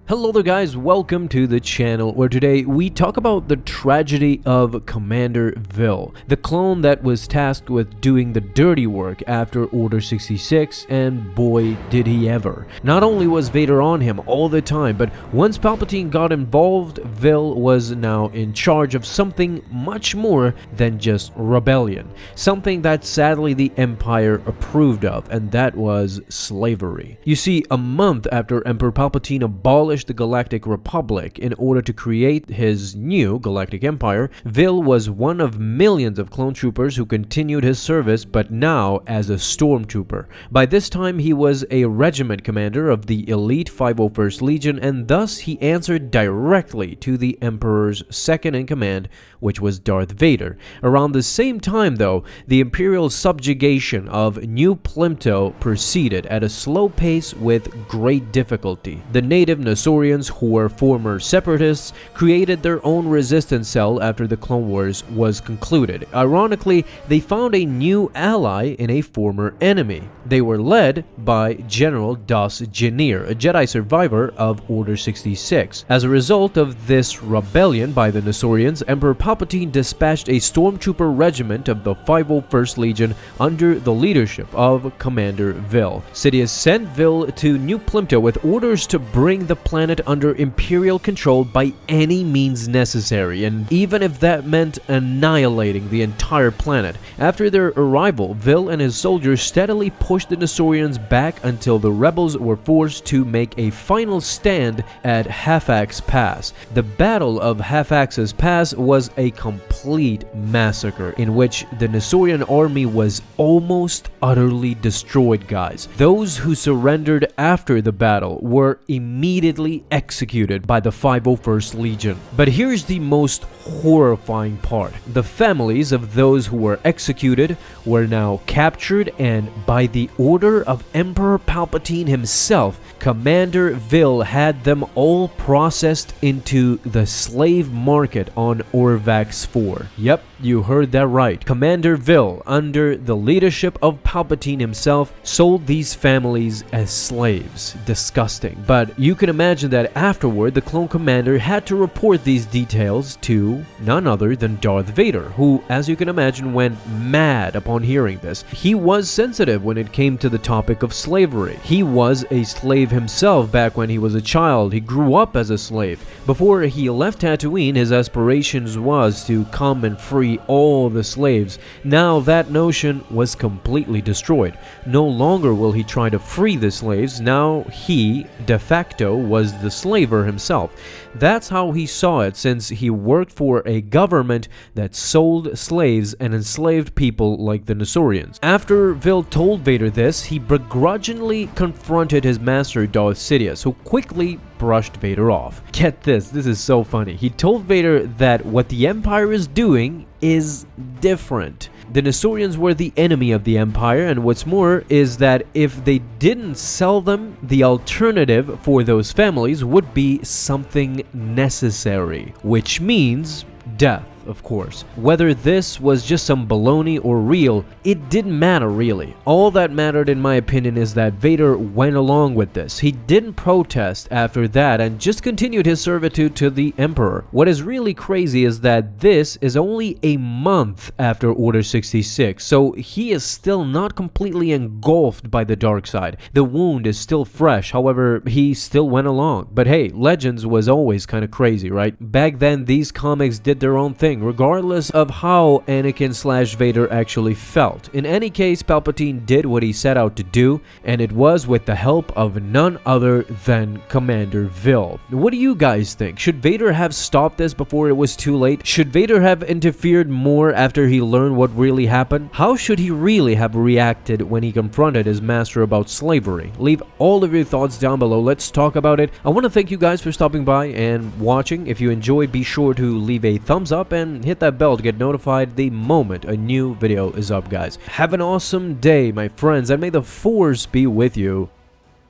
Hello there guys, welcome to the channel where today we talk about the tragedy of Commander Vill, the clone that was tasked with doing the dirty work after Order 66, and boy did he ever. Not only was Vader on him all the time, but once Palpatine got involved, Vill was now in charge of something much more than just rebellion. Something that sadly the Empire approved of, and that was slavery. You see, a month after Emperor Palpatine abolished the Galactic Republic in order to create his new Galactic Empire, Vill was one of millions of clone troopers who continued his service, but now as a stormtrooper. By this time, he was a regiment commander of the elite 501st Legion, and thus he answered directly to the Emperor's second-in-command, which was Darth Vader. Around the same time, though, the Imperial subjugation of New Plimto proceeded at a slow pace with great difficulty. The native Nosaurians, who were former separatists, created their own resistance cell after the Clone Wars was concluded. Ironically, they found a new ally in a former enemy. They were led by General Das Janir, a Jedi survivor of Order 66. As a result of this rebellion by the Nosaurians, Emperor Palpatine dispatched a stormtrooper regiment of the 501st Legion under the leadership of Commander Vill. Sidious sent Vill to New Plimto with orders to bring the planet under Imperial control by any means necessary, and even if that meant annihilating the entire planet. After their arrival, Vill and his soldiers steadily pushed the Nosaurians back until the rebels were forced to make a final stand at Half-Axe Pass. The Battle of Half-Axe's Pass was a complete massacre in which the Nosaurian army was almost utterly destroyed, guys. Those who surrendered after the battle were immediately executed by the 501st Legion. But here's the most horrifying part. The families of those who were executed were now captured, and by the order of Emperor Palpatine himself, Commander Vill had them all processed into the slave market on Orvax 4. Yep, you heard that right. Commander Vill, under the leadership of Palpatine himself, sold these families as slaves. Disgusting. But you can imagine that afterward, the clone commander had to report these details to none other than Darth Vader, who, as you can imagine, went mad upon hearing this. He was sensitive when it came to the topic of slavery. He was a slave himself back when he was a child. He grew up as a slave. Before he left Tatooine, his aspirations was to come and free all the slaves. Now that notion was completely destroyed. No longer will he try to free the slaves. Now he, de facto, was the slaver himself. That's how he saw it, since he worked for a government that sold slaves and enslaved people like the Nosaurians. After Vill told Vader this, he begrudgingly confronted his master Darth Sidious, who quickly brushed Vader off. Get this is so funny. He told Vader that what the Empire is doing is different. The Nosaurians were the enemy of the Empire, and what's more is that if they didn't sell them, the alternative for those families would be something necessary, which means death. Of course. Whether this was just some baloney or real, it didn't matter really. All that mattered, in my opinion, is that Vader went along with this. He didn't protest after that and just continued his servitude to the Emperor. What is really crazy is that this is only a month after Order 66, so he is still not completely engulfed by the dark side. The wound is still fresh, however, he still went along. But hey, Legends was always kind of crazy, right? Back then, these comics did their own thing, regardless of how Anakin/Vader actually felt. In any case, Palpatine did what he set out to do, and it was with the help of none other than Commander Vill. What do you guys think? Should Vader have stopped this before it was too late? Should Vader have interfered more after he learned what really happened? How should he really have reacted when he confronted his master about slavery? Leave all of your thoughts down below. Let's talk about it. I want to thank you guys for stopping by and watching. If you enjoyed, be sure to leave a thumbs up and hit that bell to get notified the moment a new video is up, guys. Have an awesome day, my friends, and may the Force be with you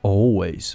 always.